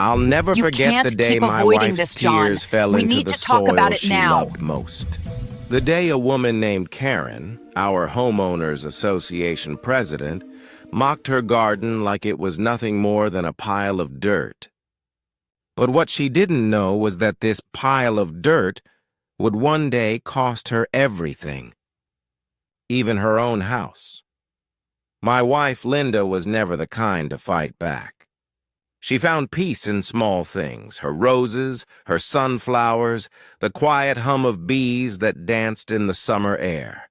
I'll never You forget can't the day keep my avoiding wife's this, John. tears fell We into need the to talk soil about it she now. loved most. The day a woman named Karen, our homeowners association president, mocked her garden like it was nothing more than a pile of dirt. But what she didn't know was that this pile of dirt would one day cost her everything, even her own house. My wife, Linda, was never the kind to fight back. She found peace in small things, her roses, her sunflowers, the quiet hum of bees that danced in the summer air.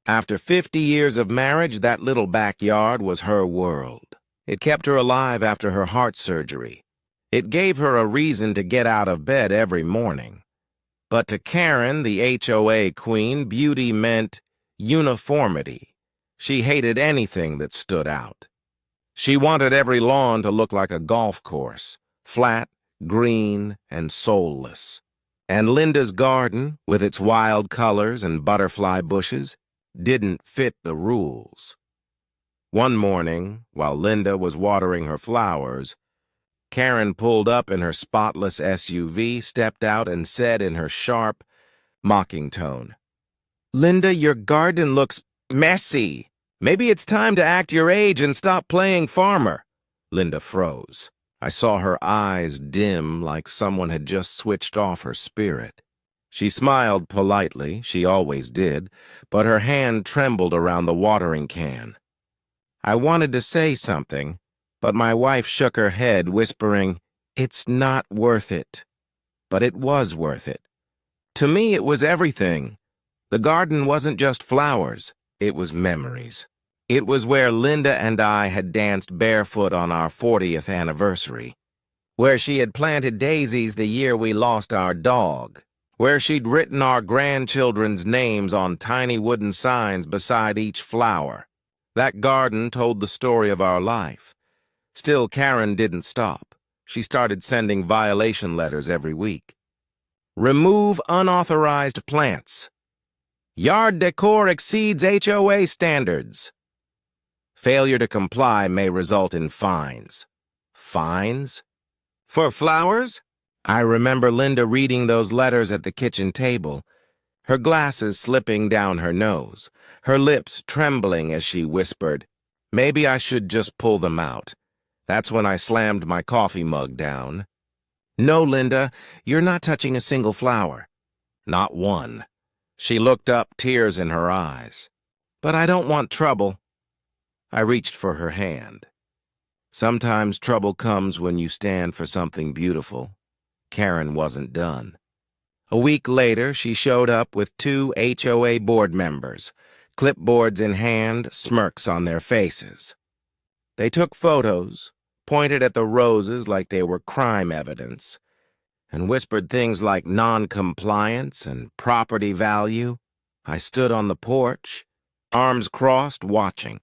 After 50 years of marriage, that little backyard was her world. It kept her alive after her heart surgery. It gave her a reason to get out of bed every morning. But to Karen, the HOA queen, beauty meant uniformity. She hated anything that stood out. She wanted every lawn to look like a golf course, flat, green, and soulless. And Linda's garden, with its wild colors and butterfly bushes, didn't fit the rules. One morning, while Linda was watering her flowers, Karen pulled up in her spotless SUV, stepped out, and said in her sharp, mocking tone, "Linda, your garden looks messy. Maybe it's time to act your age and stop playing farmer." Linda froze. I saw her eyes dim like someone had just switched off her spirit. She smiled politely, she always did, but her hand trembled around the watering can. I wanted to say something, but my wife shook her head, whispering, "It's not worth it." But it was worth it. To me, it was everything. The garden wasn't just flowers, it was memories. It was where Linda and I had danced barefoot on our 40th anniversary, where she had planted daisies the year we lost our dog, where she'd written our grandchildren's names on tiny wooden signs beside each flower. That garden told the story of our life. Still, Karen didn't stop. She started sending violation letters every week. Remove unauthorized plants. Yard decor exceeds HOA standards. Failure to comply may result in fines. Fines? For flowers? I remember Linda reading those letters at the kitchen table, her glasses slipping down her nose, her lips trembling as she whispered, "Maybe I should just pull them out." That's when I slammed my coffee mug down. "No, Linda, you're not touching a single flower." Not one. She looked up, tears in her eyes. "But I don't want trouble." I reached for her hand. Sometimes trouble comes when you stand for something beautiful. Karen wasn't done. A week later, she showed up with 2 HOA board members, clipboards in hand, smirks on their faces. They took photos, pointed at the roses like they were crime evidence, and whispered things like non-compliance and property value. I stood on the porch, arms crossed, watching.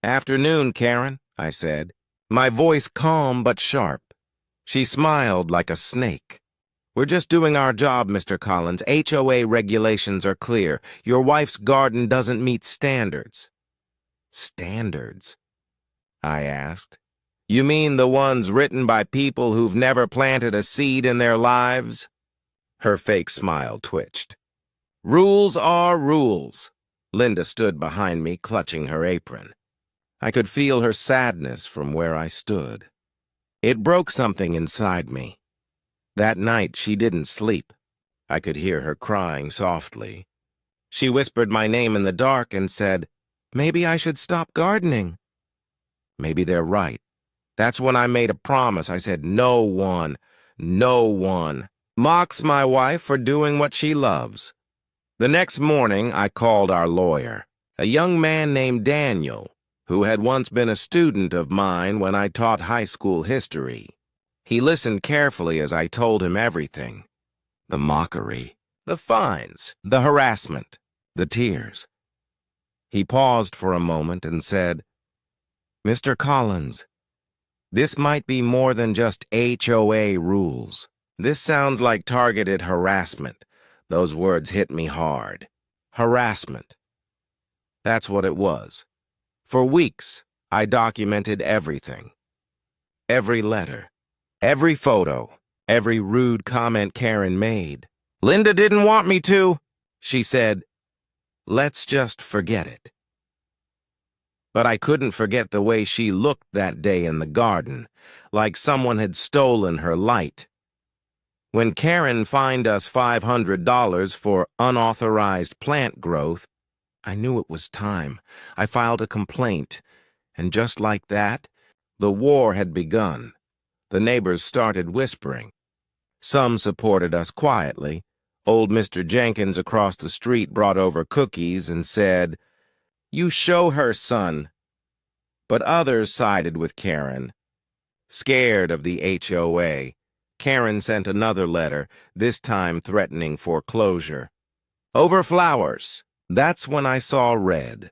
"Afternoon, Karen," I said, my voice calm but sharp. She smiled like a snake. "We're just doing our job, Mr. Collins. HOA regulations are clear. Your wife's garden doesn't meet standards." "Standards?" I asked. "You mean the ones written by people who've never planted a seed in their lives?" Her fake smile twitched. "Rules are rules." Linda stood behind me, clutching her apron. I could feel her sadness from where I stood. It broke something inside me. That night she didn't sleep. I could hear her crying softly. She whispered my name in the dark and said, "Maybe I should stop gardening." Maybe they're right. That's when I made a promise. I said, no one mocks my wife for doing what she loves. The next morning, I called our lawyer, a young man named Daniel, who had once been a student of mine when I taught high school history. He listened carefully as I told him everything. The mockery, the fines, the harassment, the tears. He paused for a moment and said, "Mr. Collins, this might be more than just HOA rules. This sounds like targeted harassment." Those words hit me hard. Harassment. That's what it was. For weeks, I documented everything. Every letter, Every photo, every rude comment Karen made. "Linda didn't want me to," she said. "Let's just forget it." But I couldn't forget the way she looked that day in the garden, like someone had stolen her light. When Karen fined us $500 for unauthorized plant growth, I knew it was time. I filed a complaint, and just like that, the war had begun. The neighbors started whispering. Some supported us quietly. Old Mr. Jenkins across the street brought over cookies and said, "You show her, son." But others sided with Karen. Scared of the HOA, Karen sent another letter, this time threatening foreclosure. Over flowers. That's when I saw red.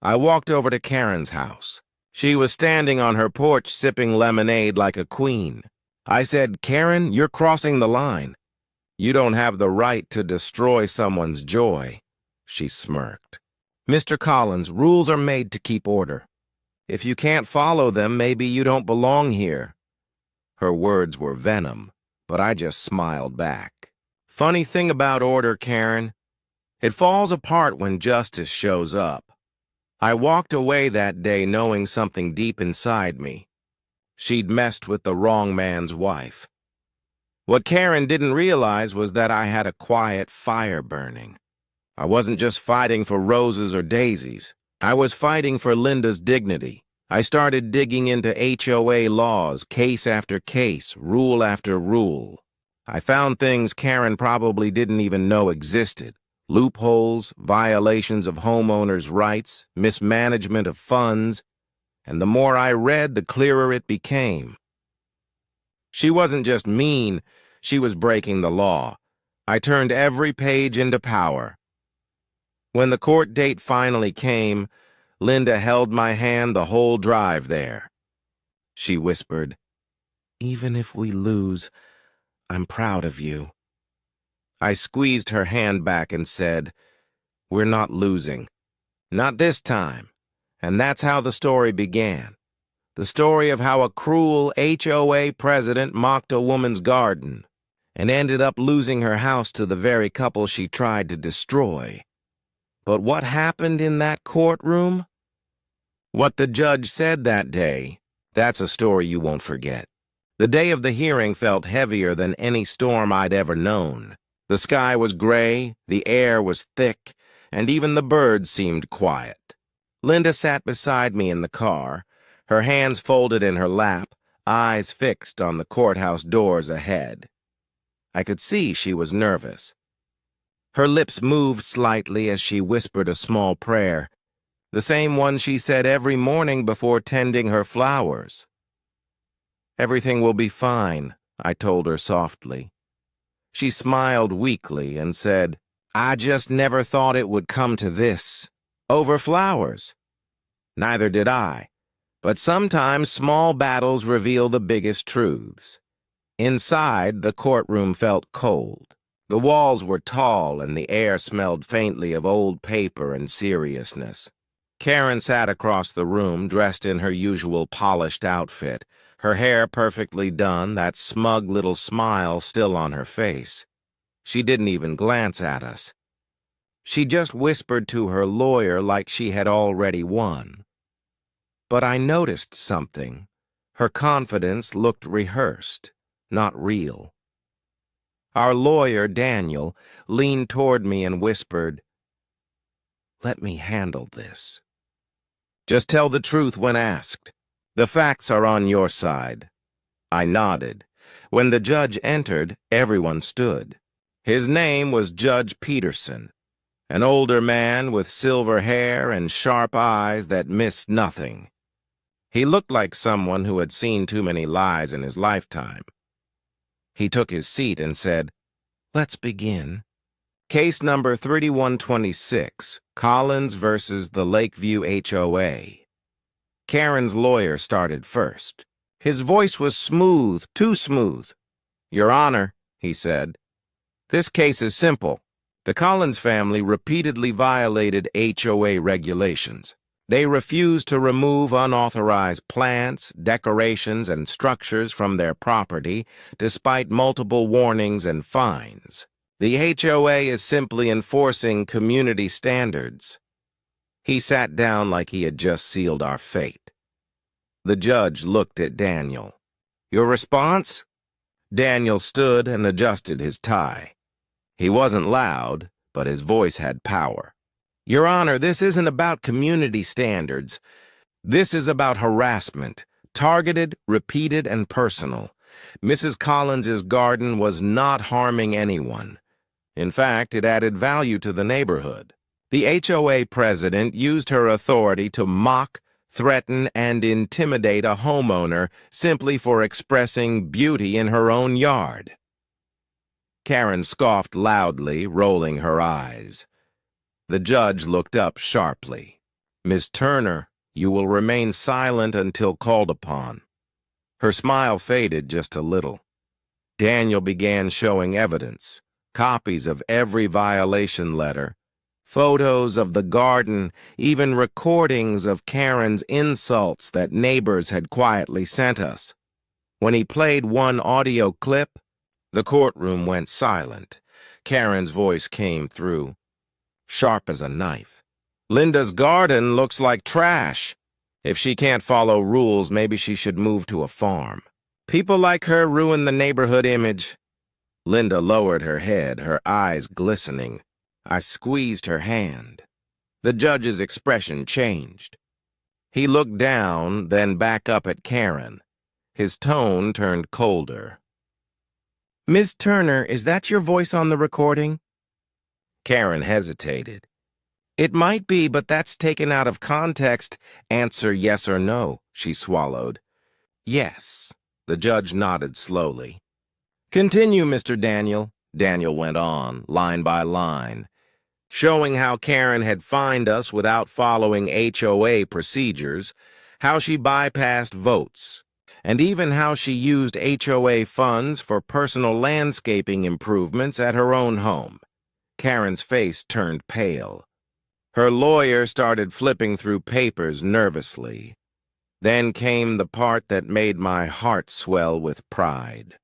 I walked over to Karen's house. She was standing on her porch sipping lemonade like a queen. I said, "Karen, you're crossing the line. You don't have the right to destroy someone's joy." She smirked. "Mr. Collins, rules are made to keep order. If you can't follow them, maybe you don't belong here." Her words were venom, but I just smiled back. Funny thing about order, Karen. It falls apart when justice shows up. I walked away that day knowing something deep inside me. She'd messed with the wrong man's wife. What Karen didn't realize was that I had a quiet fire burning. I wasn't just fighting for roses or daisies. I was fighting for Linda's dignity. I started digging into HOA laws, case after case, rule after rule. I found things Karen probably didn't even know existed. Loopholes, violations of homeowners' rights, mismanagement of funds, and the more I read, the clearer it became. She wasn't just mean, she was breaking the law. I turned every page into power. When the court date finally came, Linda held my hand the whole drive there. She whispered, "Even if we lose, I'm proud of you." I squeezed her hand back and said, "We're not losing. Not this time." And that's how the story began. The story of how a cruel HOA president mocked a woman's garden and ended up losing her house to the very couple she tried to destroy. But what happened in that courtroom? What the judge said that day, that's a story you won't forget. The day of the hearing felt heavier than any storm I'd ever known. The sky was gray, the air was thick, and even the birds seemed quiet. Linda sat beside me in the car, her hands folded in her lap, eyes fixed on the courthouse doors ahead. I could see she was nervous. Her lips moved slightly as she whispered a small prayer, the same one she said every morning before tending her flowers. "Everything will be fine," I told her softly. She smiled weakly and said, "I just never thought it would come to this. Over flowers." Neither did I. But sometimes small battles reveal the biggest truths. Inside, the courtroom felt cold. The walls were tall and the air smelled faintly of old paper and seriousness. Karen sat across the room, dressed in her usual polished outfit, her hair perfectly done, that smug little smile still on her face. She didn't even glance at us. She just whispered to her lawyer like she had already won. But I noticed something. Her confidence looked rehearsed, not real. Our lawyer, Daniel, leaned toward me and whispered, "Let me handle this. Just tell the truth when asked. The facts are on your side." I nodded. When the judge entered, everyone stood. His name was Judge Peterson, an older man with silver hair and sharp eyes that missed nothing. He looked like someone who had seen too many lies in his lifetime. He took his seat and said, "Let's begin. Case number 3126, Collins versus the Lakeview HOA." Karen's lawyer started first. His voice was smooth, too smooth. "Your Honor," he said, "this case is simple. The Collins family repeatedly violated HOA regulations. They refused to remove unauthorized plants, decorations, and structures from their property, despite multiple warnings and fines. The HOA is simply enforcing community standards. He sat down like he had just sealed our fate. The judge looked at Daniel. Your response? Daniel stood and adjusted his tie. He wasn't loud, but his voice had power. Your Honor, this isn't about community standards. This is about harassment, targeted, repeated, and personal. Mrs. Collins's garden was not harming anyone. In fact, it added value to the neighborhood. The HOA president used her authority to mock, threaten, and intimidate a homeowner simply for expressing beauty in her own yard. Karen scoffed loudly, rolling her eyes. The judge looked up sharply. Miss Turner, you will remain silent until called upon. Her smile faded just a little. Daniel began showing evidence, copies of every violation letter, photos of the garden, even recordings of Karen's insults that neighbors had quietly sent us. When he played one audio clip, the courtroom went silent. Karen's voice came through, sharp as a knife. Linda's garden looks like trash. If she can't follow rules, maybe she should move to a farm. People like her ruin the neighborhood image. Linda lowered her head, her eyes glistening. I squeezed her hand. The judge's expression changed. He looked down, then back up at Karen. His tone turned colder. Miss Turner, is that your voice on the recording? Karen hesitated. It might be, but that's taken out of context. Answer yes or no, she swallowed. Yes. The judge nodded slowly. Continue, Mr. Daniel. Daniel went on, line by line, showing how Karen had fined us without following HOA procedures, how she bypassed votes, and even how she used HOA funds for personal landscaping improvements at her own home. Karen's face turned pale. Her lawyer started flipping through papers nervously. Then came the part that made my heart swell with pride.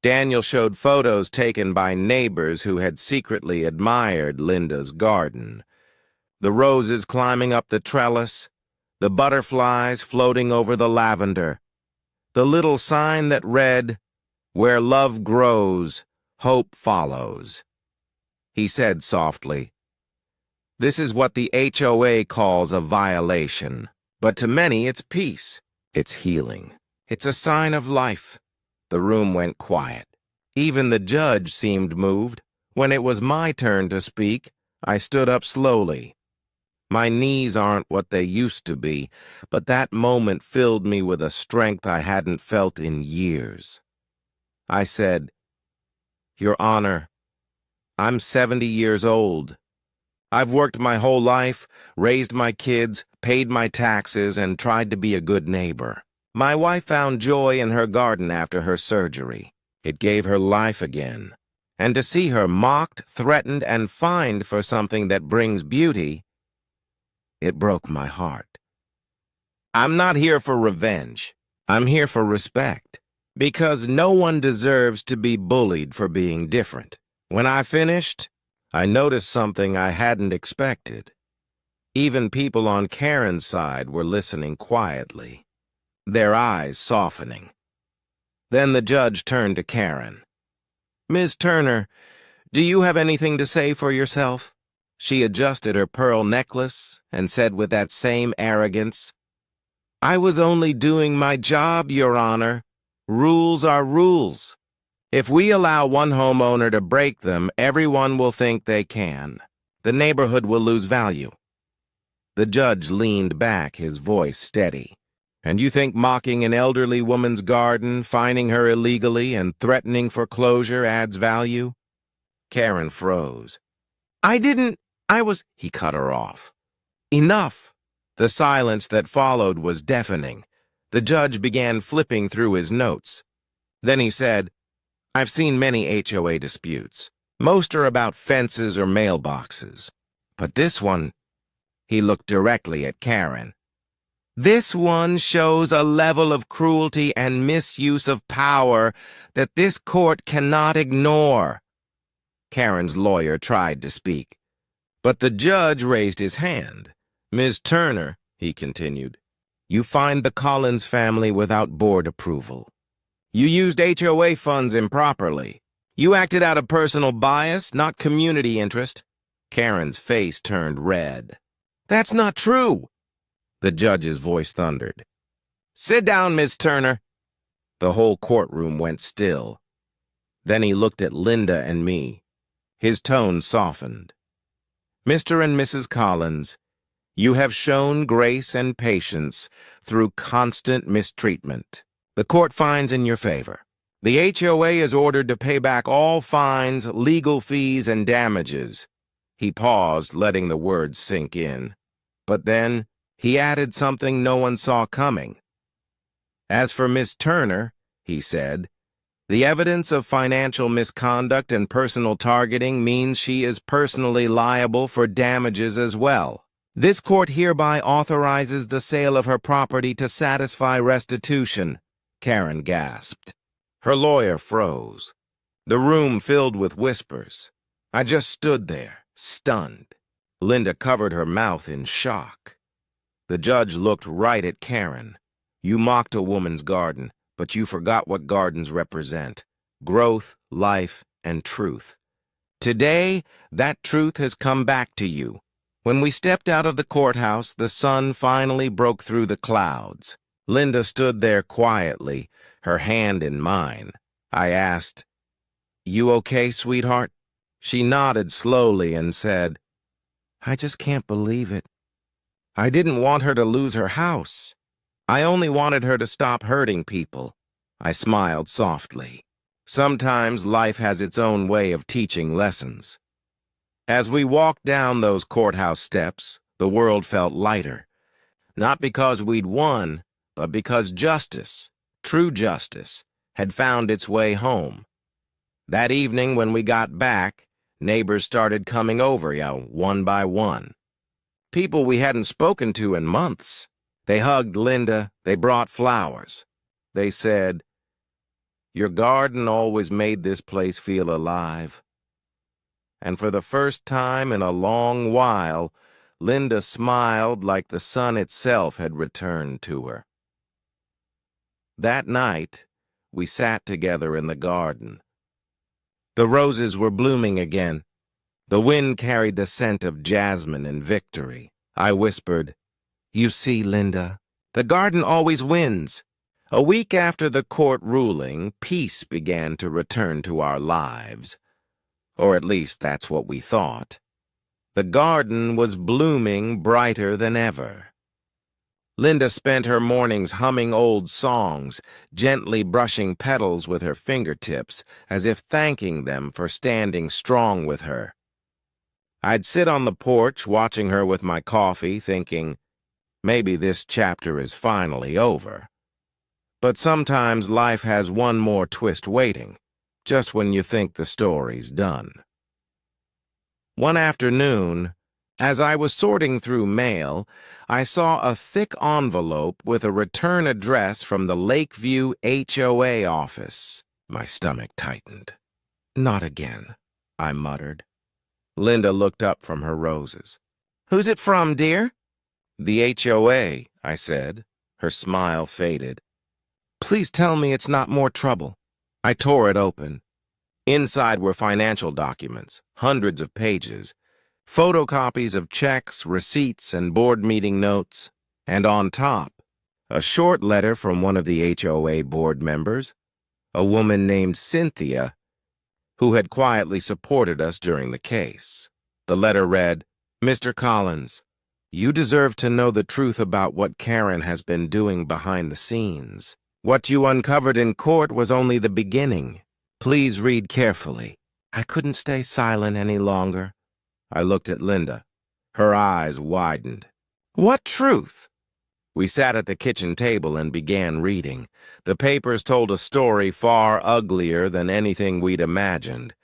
Daniel showed photos taken by neighbors who had secretly admired Linda's garden. The roses climbing up the trellis, the butterflies floating over the lavender, the little sign that read, "Where love grows, hope follows." He said softly, "This is what the HOA calls a violation, but to many it's peace, it's healing, it's a sign of life." The room went quiet. Even the judge seemed moved. When it was my turn to speak, I stood up slowly. My knees aren't what they used to be, but that moment filled me with a strength I hadn't felt in years. I said, "Your Honor, I'm 70 years old. I've worked my whole life, raised my kids, paid my taxes, and tried to be a good neighbor. My wife found joy in her garden after her surgery. It gave her life again. And to see her mocked, threatened, and fined for something that brings beauty, it broke my heart. I'm not here for revenge. I'm here for respect. Because no one deserves to be bullied for being different." When I finished, I noticed something I hadn't expected. Even people on Karen's side were listening quietly, their eyes softening. Then the judge turned to Karen. "Ms. Turner, do you have anything to say for yourself?" She adjusted her pearl necklace and said with that same arrogance, "I was only doing my job, Your Honor. Rules are rules. If we allow one homeowner to break them, everyone will think they can. The neighborhood will lose value." The judge leaned back, his voice steady. "And you think mocking an elderly woman's garden, fining her illegally, and threatening foreclosure adds value?" Karen froze. He cut her off. "Enough!" The silence that followed was deafening. The judge began flipping through his notes. Then he said, "I've seen many HOA disputes. Most are about fences or mailboxes. But this one..." He looked directly at Karen. "This one shows a level of cruelty and misuse of power that this court cannot ignore." Karen's lawyer tried to speak, but the judge raised his hand. "Ms. Turner," he continued, "you fined the Collins family without board approval. You used HOA funds improperly. You acted out of personal bias, not community interest." Karen's face turned red. "That's not true," the judge's voice thundered. "Sit down, Miss Turner." The whole courtroom went still. Then he looked at Linda and me. His tone softened. "Mr. and Mrs. Collins, you have shown grace and patience through constant mistreatment. The court finds in your favor. The HOA is ordered to pay back all fines, legal fees, and damages." He paused, letting the words sink in. But then he added something no one saw coming. "As for Miss Turner," he said, "the evidence of financial misconduct and personal targeting means she is personally liable for damages as well. This court hereby authorizes the sale of her property to satisfy restitution." Karen gasped. Her lawyer froze. The room filled with whispers. I just stood there, stunned. Linda covered her mouth in shock. The judge looked right at Karen. "You mocked a woman's garden, but you forgot what gardens represent: growth, life, and truth. Today, that truth has come back to you." When we stepped out of the courthouse, the sun finally broke through the clouds. Linda stood there quietly, her hand in mine. I asked, "You okay, sweetheart?" She nodded slowly and said, "I just can't believe it. I didn't want her to lose her house. I only wanted her to stop hurting people." I smiled softly. Sometimes life has its own way of teaching lessons. As we walked down those courthouse steps, the world felt lighter. Not because we'd won, but because justice, true justice, had found its way home. That evening when we got back, neighbors started coming over, one by one. People we hadn't spoken to in months. They hugged Linda, they brought flowers. They said, "Your garden always made this place feel alive." And for the first time in a long while, Linda smiled like the sun itself had returned to her. That night, we sat together in the garden. The roses were blooming again. The wind carried the scent of jasmine and victory. I whispered, "You see, Linda, the garden always wins." A week after the court ruling, peace began to return to our lives. Or at least that's what we thought. The garden was blooming brighter than ever. Linda spent her mornings humming old songs, gently brushing petals with her fingertips, as if thanking them for standing strong with her. I'd sit on the porch watching her with my coffee, thinking, maybe this chapter is finally over. But sometimes life has one more twist waiting, just when you think the story's done. One afternoon, as I was sorting through mail, I saw a thick envelope with a return address from the Lakeview HOA office. My stomach tightened. "Not again," I muttered. Linda looked up from her roses. "Who's it from, dear?" "The HOA," I said. Her smile faded. "Please tell me it's not more trouble." I tore it open. Inside were financial documents, hundreds of pages, photocopies of checks, receipts, and board meeting notes, and on top, a short letter from one of the HOA board members, a woman named Cynthia, who had quietly supported us during the case. The letter read, "Mr. Collins, you deserve to know the truth about what Karen has been doing behind the scenes. What you uncovered in court was only the beginning. Please read carefully." I couldn't stay silent any longer. I looked at Linda. Her eyes widened. "What truth?" We sat at the kitchen table and began reading. The papers told a story far uglier than anything we'd imagined.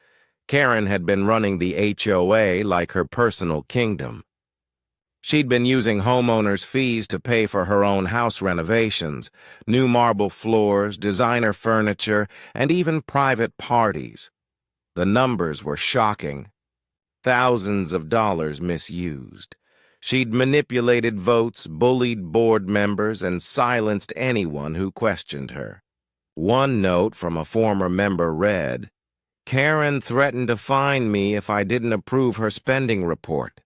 Karen had been running the HOA like her personal kingdom. She'd been using homeowners' fees to pay for her own house renovations, new marble floors, designer furniture, and even private parties. The numbers were shocking. Thousands of dollars misused. She'd manipulated votes, bullied board members, and silenced anyone who questioned her. One note from a former member read, "Karen threatened to fine me if I didn't approve her spending report."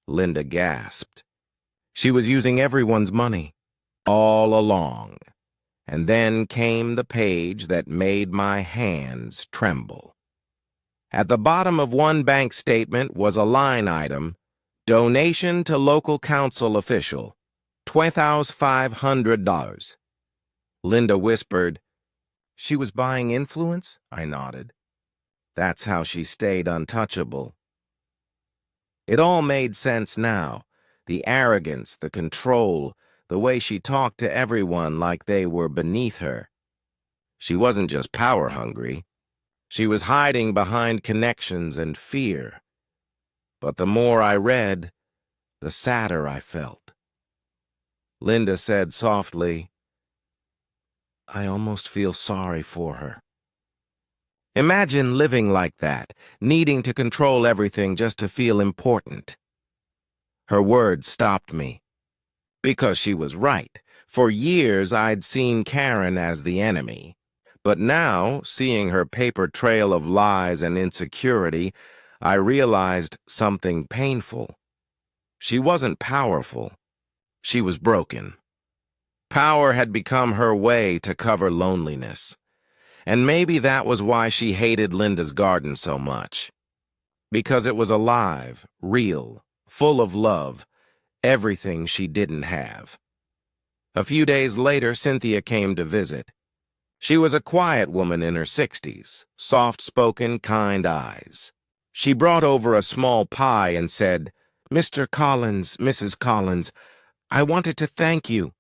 Linda gasped. She was using everyone's money, all along. And then came the page that made my hands tremble. At the bottom of one bank statement was a line item, "Donation to local council official, $2,500. Linda whispered, "She was buying influence?" I nodded. That's how she stayed untouchable. It all made sense now. The arrogance, the control, the way she talked to everyone like they were beneath her. She wasn't just power-hungry. She was hiding behind connections and fear. But the more I read, the sadder I felt. Linda said softly, "I almost feel sorry for her." Imagine living like that, needing to control everything just to feel important. Her words stopped me. Because she was right. For years I'd seen Karen as the enemy. But now, seeing her paper trail of lies and insecurity, I realized something painful. She wasn't powerful. She was broken. Power had become her way to cover loneliness. And maybe that was why she hated Linda's garden so much. Because it was alive, real, full of love, everything she didn't have. A few days later, Cynthia came to visit. She was a quiet woman in her 60s, soft-spoken, kind eyes. She brought over a small pie and said, "Mr. Collins, Mrs. Collins, I wanted to thank you.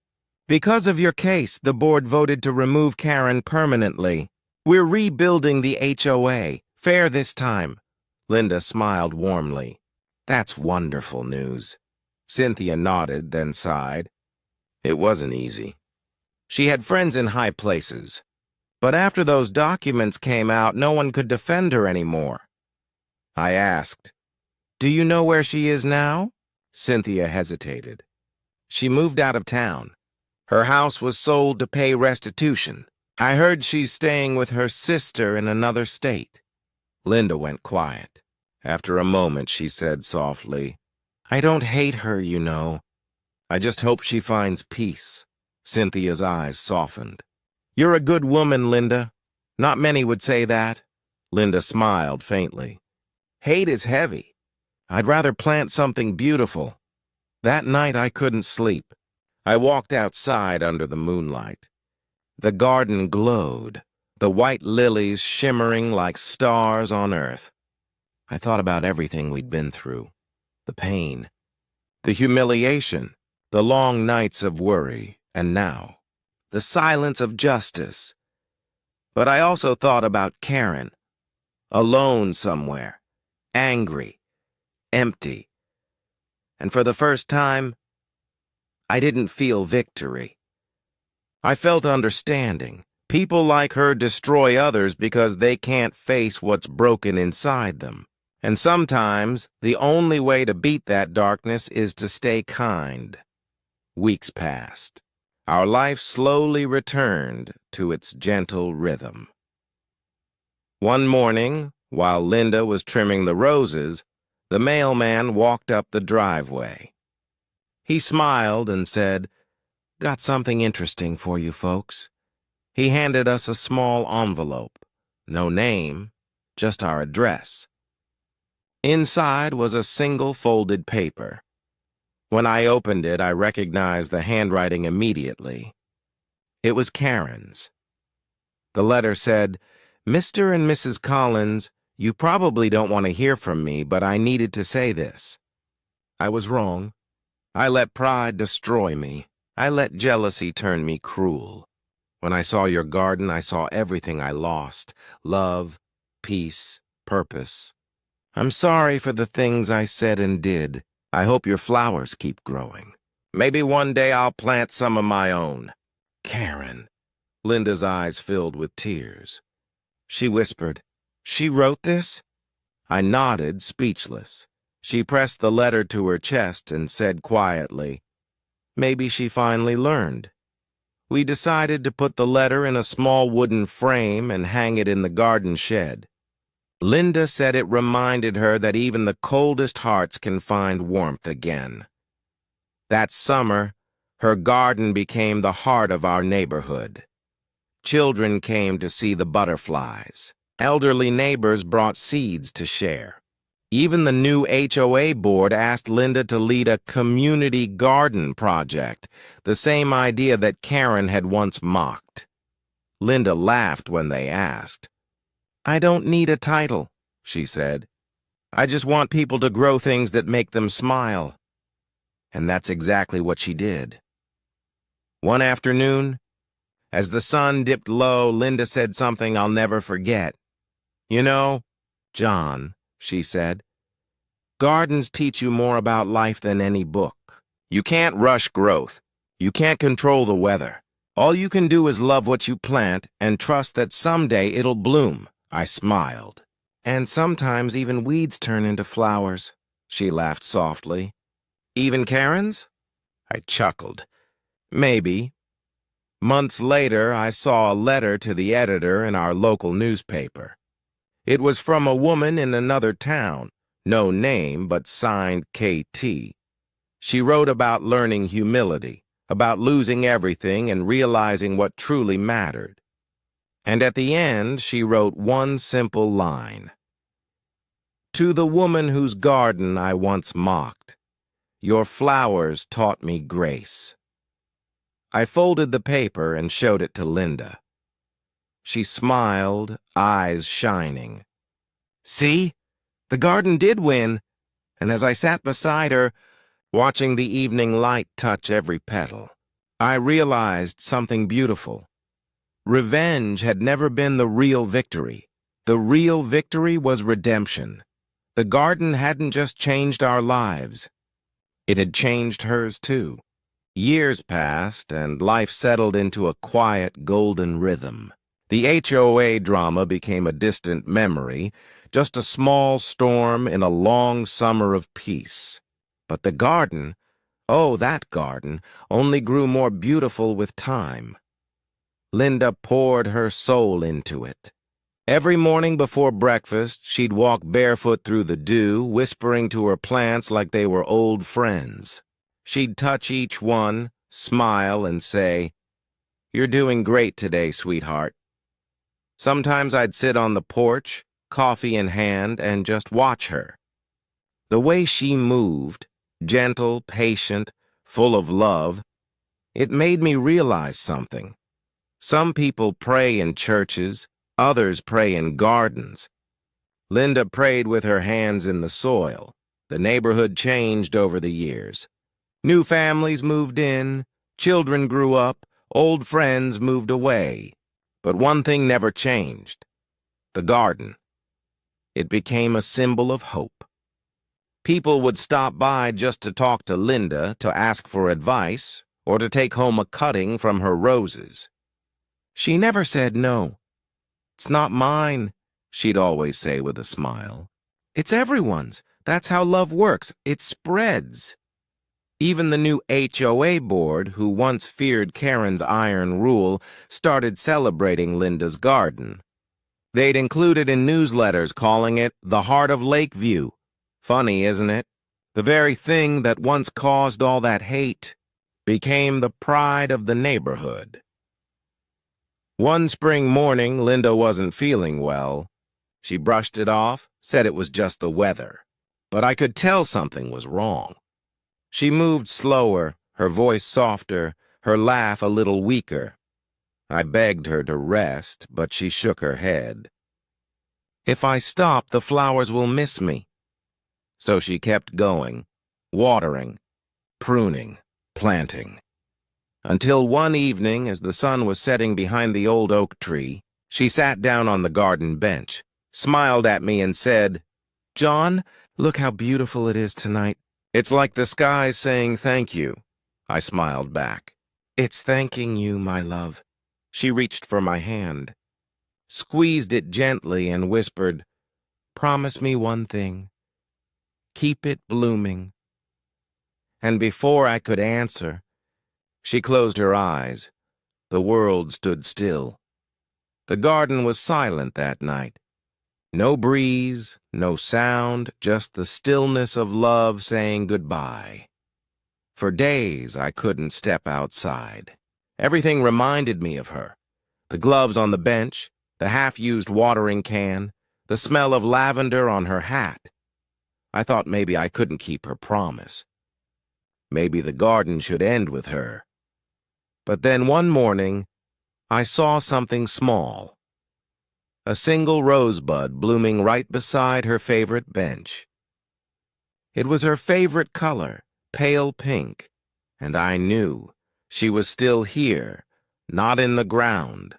Because of your case, the board voted to remove Karen permanently. We're rebuilding the HOA, fair this time." Linda smiled warmly. "That's wonderful news." Cynthia nodded, then sighed. It wasn't easy. She had friends in high places. But after those documents came out, no one could defend her anymore. I asked, "Do you know where she is now?" Cynthia hesitated. "She moved out of town. Her house was sold to pay restitution. I heard she's staying with her sister in another state." Linda went quiet. After a moment, she said softly, "I don't hate her, you know. I just hope she finds peace." Cynthia's eyes softened. "You're a good woman, Linda. Not many would say that." Linda smiled faintly. "Hate is heavy. I'd rather plant something beautiful." That night I couldn't sleep. I walked outside under the moonlight. The garden glowed, the white lilies shimmering like stars on earth. I thought about everything we'd been through. The pain, the humiliation, the long nights of worry, and now, the silence of justice. But I also thought about Karen, alone somewhere, angry, empty. And for the first time, I didn't feel victory. I felt understanding. People like her destroy others because they can't face what's broken inside them. And sometimes, the only way to beat that darkness is to stay kind. Weeks passed. Our life slowly returned to its gentle rhythm. One morning, while Linda was trimming the roses, the mailman walked up the driveway. He smiled and said, "Got something interesting for you folks." He handed us a small envelope. No name, just our address. Inside was a single folded paper. When I opened it, I recognized the handwriting immediately. It was Karen's. The letter said, "Mr. and Mrs. Collins, you probably don't want to hear from me, but I needed to say this. I was wrong. I let pride destroy me. I let jealousy turn me cruel. When I saw your garden, I saw everything I lost: love, peace, purpose. I'm sorry for the things I said and did. I hope your flowers keep growing. Maybe one day I'll plant some of my own. Karen. Linda's eyes filled with tears. She whispered, "She wrote this?" I nodded, speechless. She pressed the letter to her chest and said quietly, "Maybe she finally learned." We decided to put the letter in a small wooden frame and hang it in the garden shed. Linda said it reminded her that even the coldest hearts can find warmth again. That summer, her garden became the heart of our neighborhood. Children came to see the butterflies. Elderly neighbors brought seeds to share. Even the new HOA board asked Linda to lead a community garden project, the same idea that Karen had once mocked. Linda laughed when they asked. "I don't need a title," she said. "I just want people to grow things that make them smile." And that's exactly what she did. One afternoon, as the sun dipped low, Linda said something I'll never forget. "You know, John," she said, "gardens teach you more about life than any book. You can't rush growth. You can't control the weather. All you can do is love what you plant and trust that someday it'll bloom." I smiled. "And sometimes even weeds turn into flowers," she laughed softly. "Even Karen's?" I chuckled. "Maybe." Months later, I saw a letter to the editor in our local newspaper. It was from a woman in another town, no name but signed KT. She wrote about learning humility, about losing everything and realizing what truly mattered. And at the end, she wrote one simple line. "To the woman whose garden I once mocked, your flowers taught me grace." I folded the paper and showed it to Linda. She smiled, eyes shining. "See? The garden did win." And as I sat beside her, watching the evening light touch every petal, I realized something beautiful. Revenge had never been the real victory. The real victory was redemption. The garden hadn't just changed our lives. It had changed hers too. Years passed, and life settled into a quiet, golden rhythm. The HOA drama became a distant memory, just a small storm in a long summer of peace. But the garden, oh, that garden, only grew more beautiful with time. Linda poured her soul into it. Every morning before breakfast, she'd walk barefoot through the dew, whispering to her plants like they were old friends. She'd touch each one, smile, and say, "You're doing great today, sweetheart." Sometimes I'd sit on the porch, coffee in hand, and just watch her. The way she moved, gentle, patient, full of love, it made me realize something. Some people pray in churches, others pray in gardens. Linda prayed with her hands in the soil. The neighborhood changed over the years. New families moved in, children grew up, old friends moved away. But one thing never changed: the garden. It became a symbol of hope. People would stop by just to talk to Linda, to ask for advice, or to take home a cutting from her roses. She never said no. "It's not mine," she'd always say with a smile. "It's everyone's. That's how love works. It spreads." Even the new HOA board, who once feared Karen's iron rule, started celebrating Linda's garden. They'd include it in newsletters calling it the heart of Lakeview. Funny, isn't it? The very thing that once caused all that hate became the pride of the neighborhood. One spring morning, Linda wasn't feeling well. She brushed it off, said it was just the weather. But I could tell something was wrong. She moved slower, her voice softer, her laugh a little weaker. I begged her to rest, but she shook her head. "If I stop, the flowers will miss me." So she kept going, watering, pruning, planting. Until one evening, as the sun was setting behind the old oak tree, she sat down on the garden bench, smiled at me and said, "John, look how beautiful it is tonight. It's like the sky saying thank you, I smiled back. It's thanking you, my love. She reached for my hand, squeezed it gently, and whispered, Promise me one thing. Keep it blooming. And before I could answer, she closed her eyes. The world stood still. The garden was silent that night. No breeze, no sound, just the stillness of love saying goodbye. For days I couldn't step outside. Everything reminded me of her. The gloves on the bench, the half-used watering can, the smell of lavender on her hat. I thought maybe I couldn't keep her promise. Maybe the garden should end with her. But then one morning, I saw something small. A single rosebud blooming right beside her favorite bench. It was her favorite color, pale pink, and I knew she was still here, not in the ground,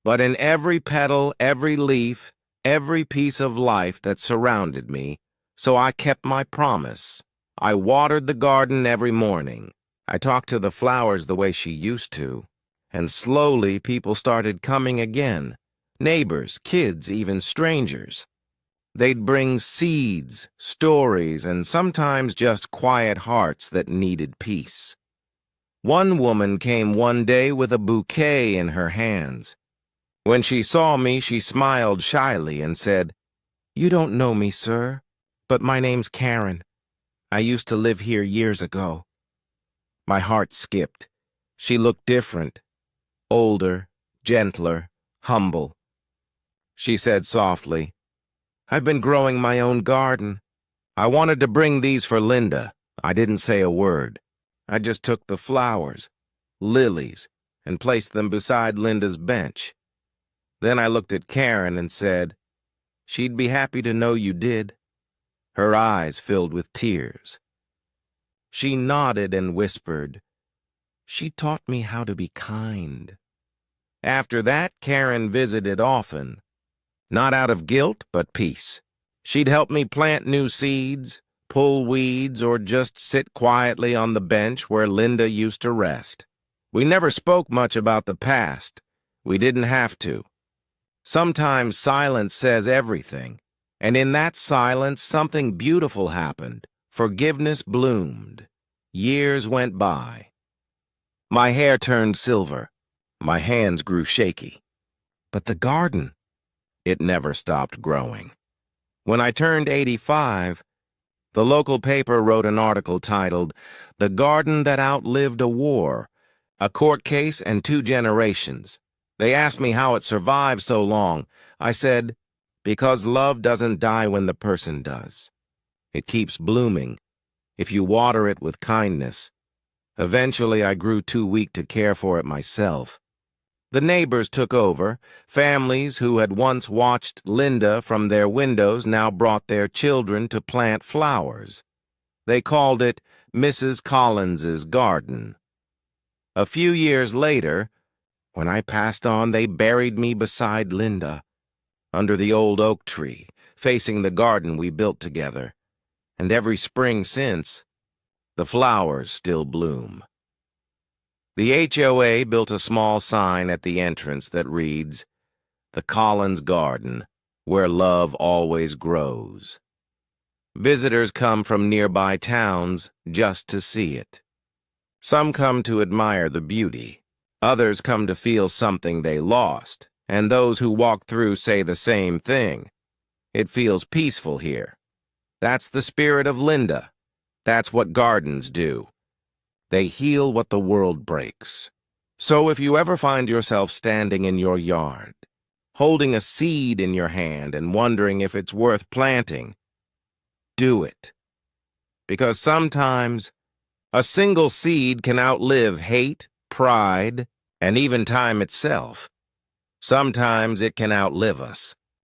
but in every petal, every leaf, every piece of life that surrounded me, so I kept my promise. I watered the garden every morning. I talked to the flowers the way she used to, and slowly people started coming again. Neighbors, kids, even strangers. They'd bring seeds, stories, and sometimes just quiet hearts that needed peace. One woman came one day with a bouquet in her hands. When she saw me, she smiled shyly and said, You don't know me, sir, but my name's Karen. I used to live here years ago. My heart skipped. She looked different, older, gentler, humble. She said softly, I've been growing my own garden. I wanted to bring these for Linda. I didn't say a word. I just took the flowers, lilies, and placed them beside Linda's bench. Then I looked at Karen and said, She'd be happy to know you did. Her eyes filled with tears. She nodded and whispered, She taught me how to be kind. After that, Karen visited often. Not out of guilt, but peace. She'd help me plant new seeds, pull weeds, or just sit quietly on the bench where Linda used to rest. We never spoke much about the past. We didn't have to. Sometimes silence says everything, and in that silence something beautiful happened. Forgiveness bloomed. Years went by. My hair turned silver. My hands grew shaky. But the garden, it never stopped growing. When I turned 85, the local paper wrote an article titled, The Garden That Outlived a War, a Court Case and 2 Generations. They asked me how it survived so long. I said, Because love doesn't die when the person does. It keeps blooming, if you water it with kindness. Eventually, I grew too weak to care for it myself. The neighbors took over. Families who had once watched Linda from their windows now brought their children to plant flowers. They called it Mrs. Collins's garden. A few years later, when I passed on, they buried me beside Linda, under the old oak tree, facing the garden we built together. And every spring since, the flowers still bloom. The HOA built a small sign at the entrance that reads, The Collins Garden, where love always grows. Visitors come from nearby towns just to see it. Some come to admire the beauty. Others come to feel something they lost, and those who walk through say the same thing. It feels peaceful here. That's the spirit of Linda. That's what gardens do. They heal what the world breaks. So if you ever find yourself standing in your yard, holding a seed in your hand and wondering if it's worth planting, do it. Because sometimes a single seed can outlive hate, pride, and even time itself. Sometimes it can outlive us.